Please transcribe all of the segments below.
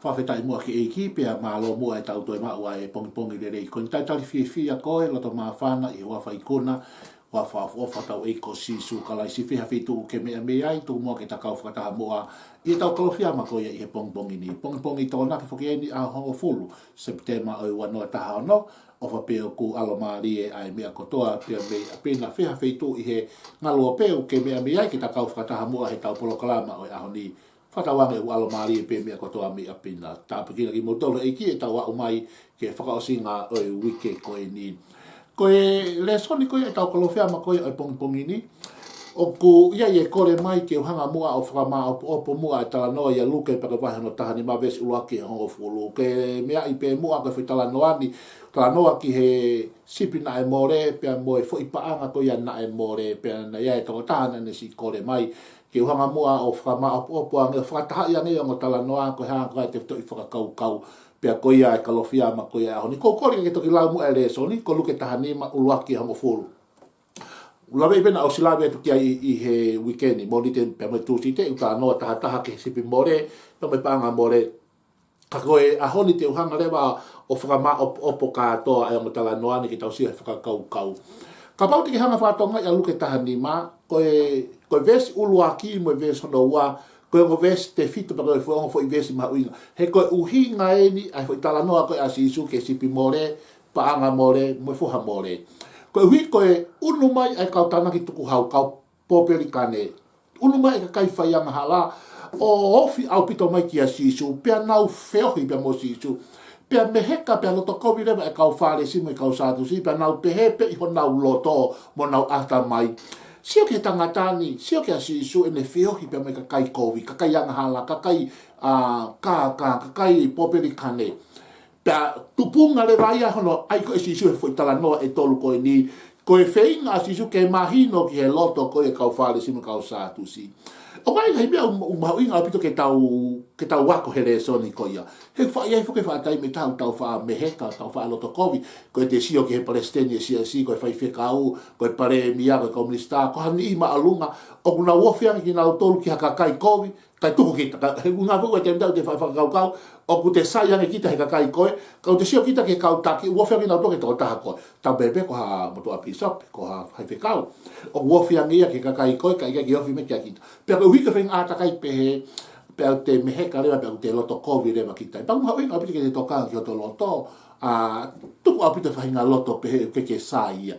whawhetai mua ki eiki, pia malo mua e tau toi maua e pongi le rei. Ko ni tai tali fia koe, loto maa whana i hoa whaikona, wa wha tau eiko sisu, ka lai si whiha whitu ke mea ai, tu mua ke takau whakataha mua, i tau kalofia ma koe i he pongi ni. Pongi tōna ki whoki eni a hongo fulu, September o wanoa taha ono, o whapeo ku alo maari e ai mea kotoa, pia mea pena whiha whitu i he ngalo peo ke mea ai, ke takau whakataha mua he tau polokalama o aho ni. Whatawange u alo maari e pe mea kotoa mea pena. Tāpikina ki motolo eiki e tau au mai ke whakaosinga o wike koe ni. Koe le soni koe e tau kalofea ma koe o pongi ni. O ku ia e kore mai ke uhanga mua o whakama opo mua e tala noa ia luke paka wahano taha ni mawesi uruaki e hongo fulu. Ke mea i pe mua ka whi tala noa ni, tala noa ki he sipi na e more, pia moe fo i paanga koe ia na e more, pia na ia e toko taha na ne si kore mai. Ke uhanga mua o whakama opo ange, whakataha ia nge o tala noa koe hanga koe te fito i whakakau. Pia koe ia e kalofia ma koe ia honi. Ko kore ke toki lau mua e le soni, ko luke taha ni ma uruaki e hongo fulu. Ulawe i pena o silawe atu kia i he weekendi, mo ni te pia mai tūsi te, uta anoa taha ke sipi more, pia mai pānga more, ka koe a honi te uhanga lewa o whakama opo katoa e o tala noani ki tau siha whakakau. Ka pau te ki hanga whātonga i a luke taha ni ma, koe vesi uluaki mo vesi hono ua, koe ngo vesi te fito pa koe fuongo fo i vesi maha uinga. He koe uhi nga eni, ai fo i tala noa koe a sisu ke sipi more, paanga more, mo fuha more. Koe hui koe unu mai ai kau tana ki tuku hau, kau popeli kane. Unu mai ai ka kai whaianga hala, o ofi au pito mai ki a sisu, pia nau whiohi pia mo sisu, pia meheka pia loto kovi rewa e kau whare simu e kau sātu si, pia nau pehepe i ho nau loto mo nau ata mai. Sio ke tangatani, sio ke a sisu e ne whiohi pia mai ka kai kovi, ka kai anga hala, ka kai ka kai popeli kane. Pea tupunga le raia hono ai ko e sisu e foi tala noa e tolu koe ni koe whainga a sisu ke mahino ki he loto koe e kau whale simu kau sātu si. O mai hei mea umauinga o pito ke tau wako he resoni koe ia. He whai ai whuke whaatai me tau wha meheka, tau wha loto kovi, koe te sio ki he Palestine si koe whai whekau, koe pare mia, koe komunista, koe hani ima alunga, o kuna wofianga ki nau tolu ki haka kai kovi, kai tuku kita, he unga vuku e te mtau te whakakau, o ku te saiange kita he kakai koe, kau te sio kita ke kau taki, uofiangi nau toke toko taha koe. Tau bebe ko ha motu a pisop, ko ha whaiwhekau. O uofiangi ia ke kakai koe, ka ika ki ofi me kia kita. Pea koe huika whenga atakai pehe, pea te meheka rewa, pea te loto kovi rewa kita. Pau maha winga apiti ke te toka ki o to loto, tuku apiti whahinga loto pehe ke sa ia.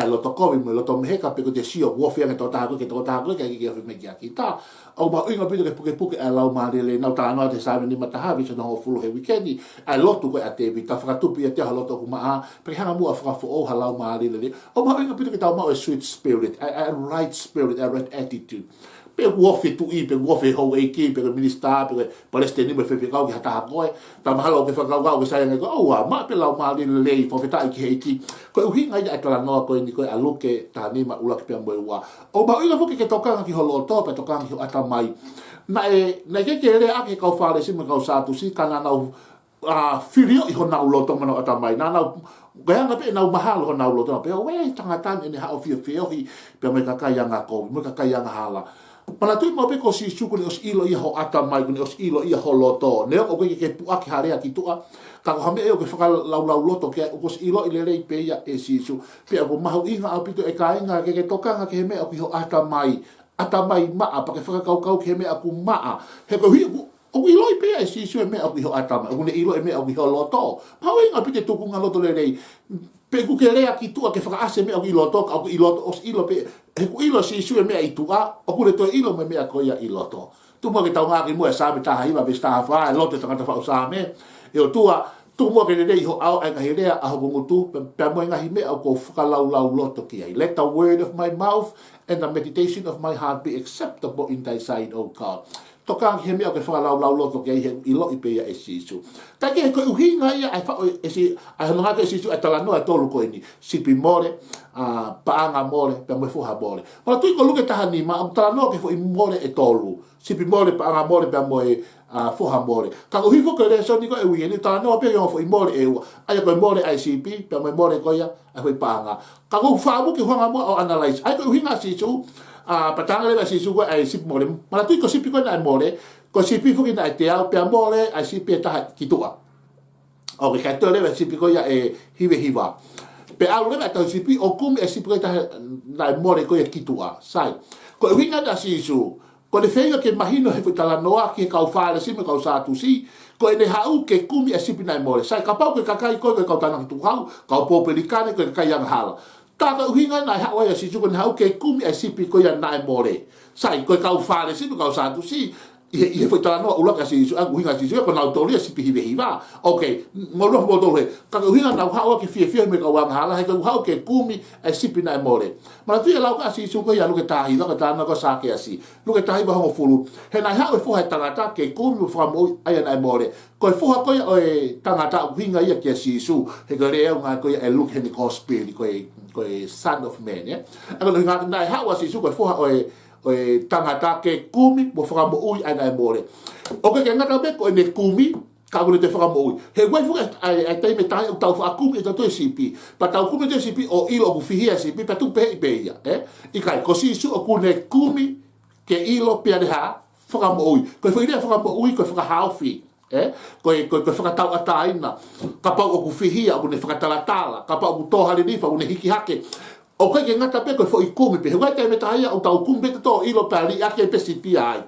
Loto kovi mo loto meheka, pe ko te sio uofiangi toko taha koe, ke toko taha koe, ka ika ki ofi me kia kita. O ma inga pito ke puke a lau marile nau ta anoa te sawe ni matahawi sa noho fulu he weekendi a lotu koe a te vita whakatupi a te ha lotu ku maa pe hanga mua whakafo o ha lau marile o ma inga pito ke tau mau a sweet spirit a right spirit, a right attitude pe wofi tu i, pe wofi hou eiki, pe minista, pe Palestine me whewhekau ki hataha koe, ta mahalo ke whakakau ke saia ngai koe, aua, ma pe lau marile lei, whawhetai ki heiki, koe uhi ngai ai tala noa koe ni koe a luke ta nima ulaki pia moe ua. O ma uinga fuki ke tokanga ki holo to, pe tokanga ki ho ata mai, na ke rea ake kau whare si me kau sātu si, ka na nau whirio i ho nau loto mana ata mai, na nau gayanga pe nau mahalo ho nau loto, pe o we tangatan ene hao whiohi, pe me kakaianga kou, me kakaianga hala. Mana tui mau pe ko si suku ni os ilo ia ho ata mai ni os ilo ia ho loto. Neo o ke puaki harea ki tua. Ka ko hame e o ke whaka lau loto ke o os ilo ile rei pe ia e sisu. Pe o mahu inga au pito e ka inga ke tokanga ke he mea o ki ho ata mai. Ata mai maa pa ke whakakau ke he mea ku maa. He ko hui o ilo i pe e sisu e mea o ki ho ata mai. O ne ilo e mea o ki ho loto. Pau inga pite tukunga loto le rei. Pe ku ke rea ki tua ke whakaase mea o ki loto. Au ki iloto os ilo pe. He ku ilo si isu e mea i tua, o kure to ilo me mea koia i loto. Tu mua ke tau ngā ki mua e sāme taha iwa, be staha whaa, e loto e tangata whao sāme. E o tua, tu mua ke rei ho au, e ngahi rea aho bungutu, pia mua ngahi mea o ko whakalau loto ki ai. Let the word of my mouth and the meditation of my heart be acceptable in thy sight, O God. Toka ki he mea o ke whakalau loto ki ai he ilo i peia e sisu. Tai ke he koe uhi ngā ia, ai whao e si, ai hononga ke sisu, ai talanoa e tolu koe ni, sipi more, paanga more, pe mo fuha more. Ora tui ko luke taha ni ma tala no ke fo i more e tolu. Sipi more paanga more pe mo fuha more. Ka ko hifo ke le so ni ko e wi ni tala no pe yo fo i more e ai ko more ICP pe mo more ko ya ai fo paanga. Ka ko fa bu ki hanga mo o analyze. Ai ko hinga si su patanga le si su ko ai sipi more. Mara tui ko sipi ko na more ko sipi fuki na te au pe mole ai sipi ta kitua o ke ka tole sipi ko ya hive hiva pe au le ta sipi o kum e sipi ta na mole ko ya kitua sai ko winga da sisu ko le fenga ke mahino he tala noa ke ka fale sipi ka sa tu si ko ene hau ke kumi e sipi na mole sai ka pau ke kakai ko ka tana tu hau ka po pelikane ke ka yang hala ta ka winga na ha wa ya sisu ko hau ke kumi e sipi ko ya na mole sai ko ka fale sipi ka sa tu si ia foi tala no ula ka si a guinga si ko na autoria si pihi hiva okay ngolo mo dole ka guinga na ha ke fie me ka wang hala he ka ha ke kumi e si pina mole ma tu la ka si ko ya lu ke tahi ka ta na ko sa ke asi lu ke tahi ba ho fulu he na ha fo he tangata ke kumi fo mo ai na mole ko fo ha ko ya tangata guinga ia ke si su he ka le nga ko ya look he ni cosplay ko son of man ya a lu nga na ha wa si su ko fo ha tangata ke kumi mo whaka mo ui ai mole. O ke ngata me ko ne kumi ka gure te whaka mo ui. He wai fuka ai tai me tai o tau whaka kumi e tau toi sipi. Pa tau kumi toi sipi o ilo o kuwhihia sipi pa tu pehe i peia. I kai ko si su o kune kumi ke ilo pia de ha whaka mo ui. Ko whakirea whaka mo ui ko whaka hauwhi. Ko whaka tau ataina. Ka pau o kuwhihia o kune whaka talatala. Ka pau o tohari nifa o kune hiki hake. O kai ke ngata pe ko fo i kumi pe hoi kai me taia o tau kumi pe to ilo pali ake pe sipi ai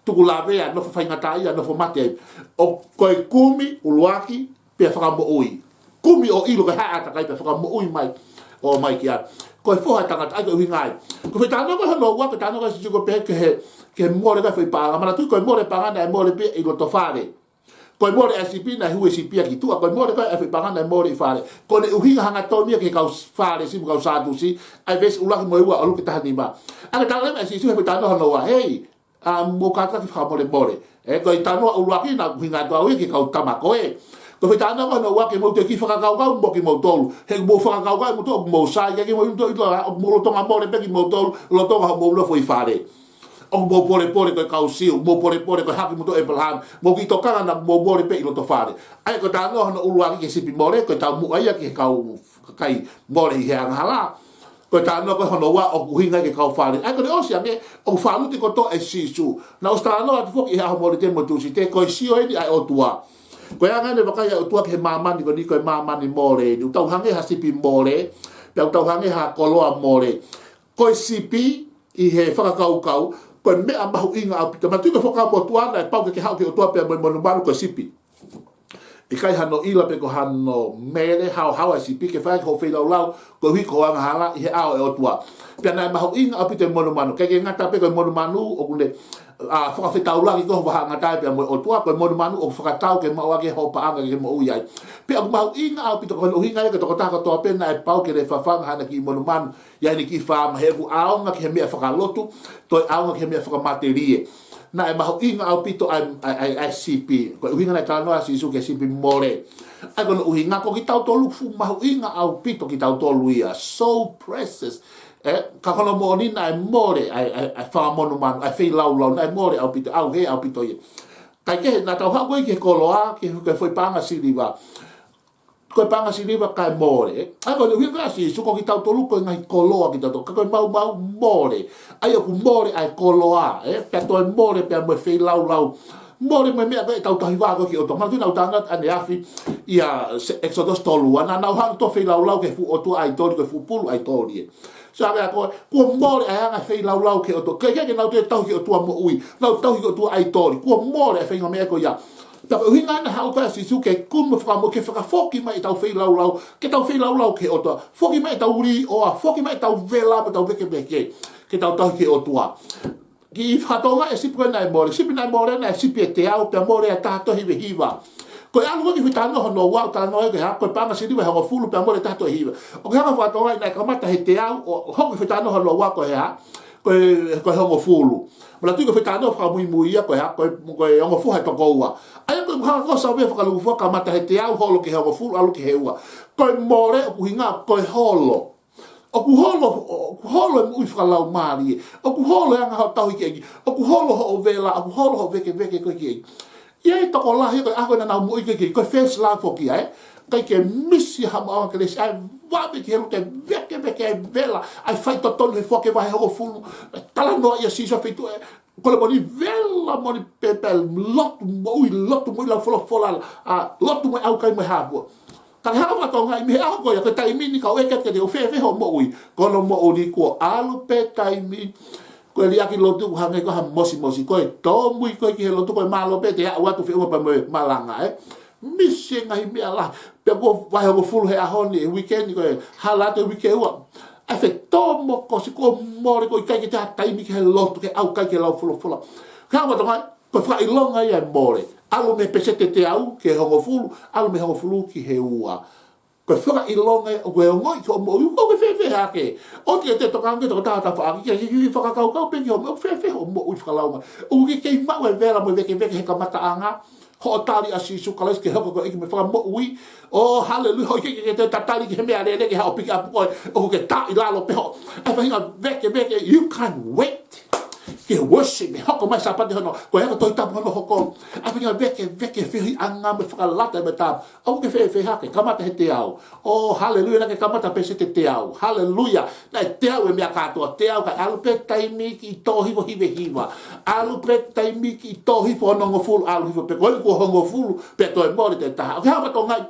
tuku la vea no fo ngata ia no fo mate o koi kumi uluaki pe fa mo ui kumi o ilo ka ha ata kai pe fa mo ui mai o mai kia ko fo ha tanga ai ko hingai ko fe tano ko no wa ko tano ko si ko pe ke mo le ka foi pa ma tu ko mo le pa na mo le pe ilo to fare ko mo le asipi na hu asipi ki tu ko mo le ka e pa na mo le fare ko le uhinga hanga toni ke ka fare si ka sa tu si ai ves ula mo wa alu ki ta ni ba ala ta le si su he ta no no wa hey mo ka ta fa mo le ko ta no ula ki na hinga to ke ka ta ma ko ko fe ta no no wa ke mo te ki fa ka ka mo ki mo tolu he mo fa ka ka mo to mo sa ya ke mo to mo lo to mo le pe ki mo tolu lo to mo lo foi fare o mo pole ko kausiu mo pole ko haki mo to Abraham mo ki tokanga na mo pole pe ilo to fare ai ko ta no no uluaki ke sipi mole ko ta mu ai ke kau kai mole he hala ko ta no ko no wa o hinga ke kau fare ai ko o sia ke o falu te ko to e sisu na o sta no at fo ki ha mo te mo tu si te ko si o ai o tua ko ya ngane ba kai o tua ke mama ni ko ni ko mama ni mole ni tau hange ha sipi mole tau hange ha koloa mole ko sipi i he whakakau ko me a mahu inga au pita matu ka foka mo tuana e pau ke hau ke o tua pe mo malu ko sipi i kai hano ila pe ko hano mere hau a sipi ke fai ko fei lau ko hui ko anga hala i he ao e o tua pe na mahu inga au pita mo manu ke ngata pe ko mo manu o kule a foka fe tau lagi ko ha ngata pe mo o tua ko mo manu o foka tau ke mo age ho pa anga ke mo uyai pe a mahu inga au pita ko lo hinga ke to ta ko to pe na e pau ke le fa hana ki mo manu ya ni ki fa ma he ku aonga ke me fa lotu to aonga ke me fa materie na e mahu inga au pito ai CP ko hinga na tano a sisu ke CP more ai ko hinga ko ki tau tolu fu mahu inga au pito ki tau tolu ia so precious ka kono mo ni na more ai fa mo no man ai fei lau na more au pito au he au pito ia kai ke na tau ha ko ke koloa ke foi panga siliva ko panga siliva kai more ai ko hinga si su ko ki tau tolu ko ngai koloa ki tau ko mau more ai ku more ai koloa pe to more pe mo fei lau more me me tau tahi wa ko ki o to ma tu na tanga ane afi ia exodus tolu ana na ha to fei lau ke fu o tu ai to ke fu pulu ai to ri sabe ko more ai nga fei lau ke o to ke na tu tau ki o tu mo ui na tau ki o tu ai to ko more fei nga me ko ya ta hinga na ha ka si su ke kum fra mo ke fra foki mai tau fei lau ke tau fei lau ke o to foki mai tau ri o foki mai tau vela tau beke ke tau ki o tua ki fatonga e sipi na more na sipi te au pe more ta to hiva ko alu ki fitano no wa ta no ke ha ko panga sidi wa ho fulu pe more ta to hiva o ka fatonga na ka mata he te au ho ki fitano no wa ko ha ko ho fulu mala tu ko fitano fra muy ya ko ha ko ho fu ha to ko wa ai ko ha ko sa be fa lu fu ka mata he te au ho lo ki ho fulu alu ki he wa ko more ku hinga ko holo o ku holo mu fra la mari o ku holo anga ha tau ki o ku holo ho vela o ku holo ho veke ko ki ye to ko la he ko a ko na mu ki ko face la fo ki kai ke misi ha ma ke le ai va be ke veke vela ai fai to ton fo ke vai ho fulu tala no ia si so fitu ko le moni vela moni pepel lotu mo la fola lotu mo au kai mo hapo ka ha to ngai me a ko ya ko tai mini ka weka ke de o fe ho mo ui ko no mo uli ko alu pe tai mi ko li aki lotu ha ngai ko ha mosi ko to mui ko ki lotu ko malo pe te a wa tu fe o pa mo malanga misi ngai me ala pe ko vai ho full he a honi weekend ko hala te weekend wa afecto mo ko si ko mo ko kai ke ta tai mi ke lotu ke au kai ke la fola ka wa to ngai ko fa ilonga ya more alo me pesete te au ke hongo fulu alo me hongo fulu ki he ua ko fa ilonga o ko ngoi ko mo ko fe ake o te toka nge to ta fa ki ki fa ka ka pe ki o fe o mo u fa la o ki ma we vera mo veke he ka mata anga ho tali asi su kala ke ho ko me fa mo ui o hallelujah ki te tali ki me ale ke ha o pick up ko o ke ta ilalo pe ho a fa hinga veke you can wait ke worship me hoko mai sapate hono ko e to tapu hono hoko a pinga veke fi anga me faka lata me tap o ke fe hake kamata he te au oh hallelujah ke kamata pe te au hallelujah na te au me akato te au ka alu pe tai mi ki to hiva alu pe tai mi ki to hivo no ngo full alu hivo pe ko ngo full pe to e mori te ta o ha to ngai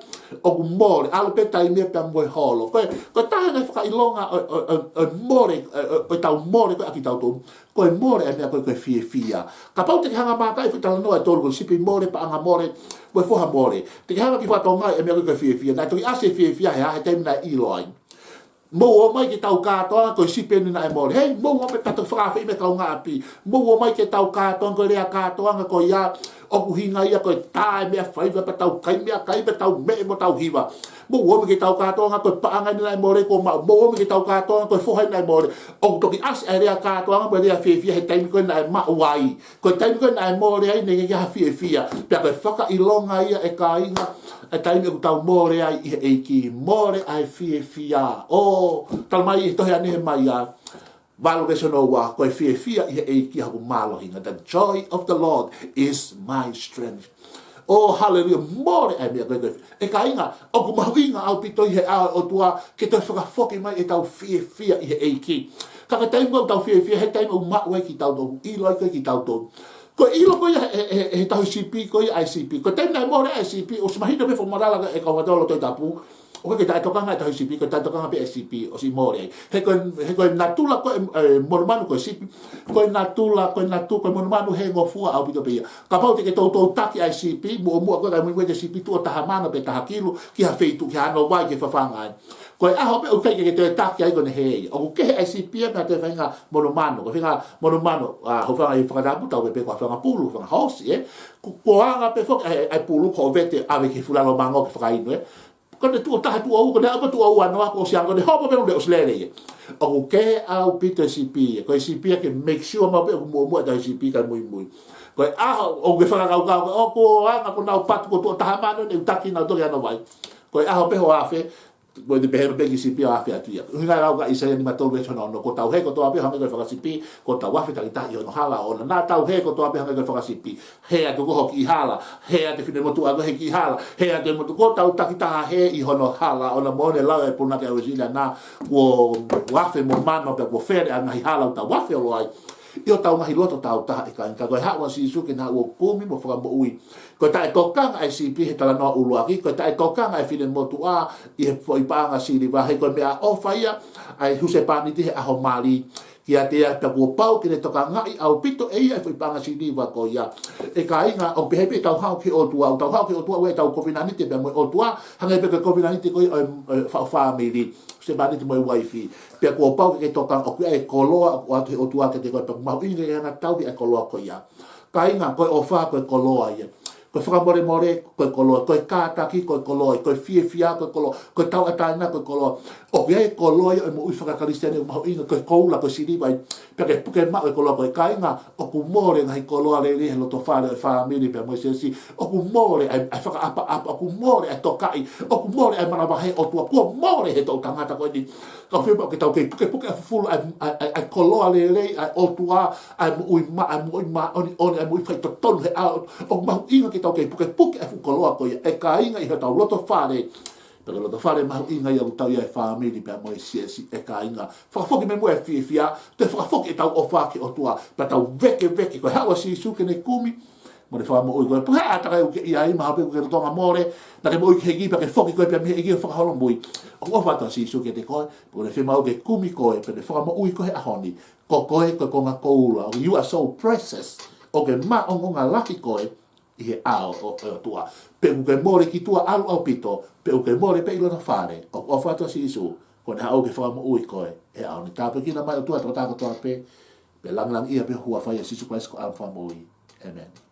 o mori alu pe tai mi pe mo holo ko ta na faka ilonga o mori o tau mori ko aki tau to ko e more e mea koe fia. Ka pau te hanga mātai whitala noa e tolu ko sipi more pa anga more, koe foha more. Te hanga ki whatonga e mea koe fia. Nai toki ase fia he ahe teimina i loai. Mo o mai ke tau katoa koe sipi nina e more. Hei, mo o mai pato whakawhi me kau ngā api. Mo o mai ke tau katoa koe rea katoa koe ia oku hinga ia koe tae mea whaiva pa tau kai mea kai pa tau me mo tau hiva. Mo o mai ke tau katoa koe paanga nina e more ko mau. Mo o mai ke tau katoa koe foha nina e more. O toki as e rea katoa koe rea fia he taimi koe na e mauai. Koe taimi koe na e more ai nege ha fia. Pea koe whaka ilonga ia e ka inga. E taimi ku tau more ai i e ki more ai fia. O talmai i tohe ane he mai a. Valo ke sono wa ko fia i e ki ha malo hinga. The joy of the Lord is my strength. Oh hallelujah more e me koe e ka inga o ku mahinga au pito i he a o tua ke te whakafoki mai e tau fia i e ki. Ka taimi ko tau fia he taimi o ma we ki tau do i loi ki tau do. Ko ilo ko e tau CP ko i ICP. Ko taimi na more ICP o smahina me fo marala e ka wadolo to tapu. O ke tai toka ngai tai sipi ko tai toka ngai SCP o si more he ko natula ko mormanu ko sipi ko natula ko mormanu he ngo fua au pito pia ka pau te ke to taki ICP mo ko ka mo te sipi tu ta hamana pe ta hakilu ki ha feitu ki ha no vai ke fa fanga ko a hope o ke te taki ai ko ne he o ke ICP na te fanga mormanu ko fanga mormanu ho fanga i fanga puta pe ko fanga pulu fanga house ko anga pe fo ai pulu ko vete ave ke fulano mango ke fanga ino Kone tu taha tu au, kone apa tu au anoa ko siang, kone hopo penu leo slere. Ako ke au pito CP, ko CP ke make sure ma pe ko mo da CP ka mui. Ko o ke fanga kau o ko anga ko na pat ko tu taha mano ne taki na do ya no vai. Ko pe ho afe, ko de behero pe CP afe atu ya. Nga rau ga isa ni ma tolu no no ko tau he ko to ape hanga ko fanga CP, ko tau afe ta ita yo no hala ona na tau he ko to ape hanga ko fanga CP. He atu ko hoki hala, he atu fine mo tu aga he ki hala, he atu mo tu ko tau takita he i hono hala ona mo le la e puna ke ausila na ko afe mo mano pe ko fere ana hi hala ta afe lo ai. Io tau mahi loto tau taha i ka koe hawa si suke na ua kumi mo whaka mo ui. Koe tae tokanga ai CP he tala noa uluaki, koe tae tokanga ai whine motu a i he fo i paanga siri wahe koe mea ofa ia ai huse pāniti he aho mali ki a te a pia pau ki ne toka ngai au pito e ia fo i paanga siri wa ko ia. E ka inga o pehepe tau hao ki o tua, tau hao ki o tua ue tau kovinanite pia mo o tua, hanga peke kovinanite koe o whaamiri. Se bani te mai wifi pe ko pau ke toka o e koloa o atu o tua ke te ko mau inga nga tau e koloa ko ia ka inga ko o fa ko koloa ia ko fa more ko koloa ko ka ta ki ko koloa ko fia ko koloa ko tau ata na ko koloa o e koloa e mo ufa ka kristiane mau inga ko la ko siri vai pe ke ma ko koloa ko ka inga o ku more ngai koloa le le lo to fa family pe mo se si o ku more ai fa apa ku more e tokai o ku more ai mana he o tua ko more he to tangata ko ni ka fe ke tau ke full ai koloa le ai o tua ai ma on ai mo fa to ton he o ma inga ke tau ke puke fu koloa ko e ka inga i tau loto fare Pero lo fare ma inga ia utau ia family pe mo si e ka inga. Fa foki me mo e fia, te fa foki tau o fa ki o tua, pa tau veke ko hawa si su ke ne kumi. Mo le fa mo o ko pa ta ka ia i ma pe ko tonga more, na ke mo ke gi pa ke foki ko pe me gi fa holo mo. O fa ta si su ke te ko, po le fe ma o ke kumi ko pe le fa mo ui ko he ahoni. Ko ko nga ko you are so precious. O ke ma o nga laki ko i he ao o tua. Pe uke more ki tua alu au pito, pe uke more pe ilo na whare, o whatua si isu, kone hao ke whama ui koe, e ao ni tāpe kina mai o tua, tō tāko toa pe, pe lang ia pe hua whaia sisu kwa esko am whama ui. Amen.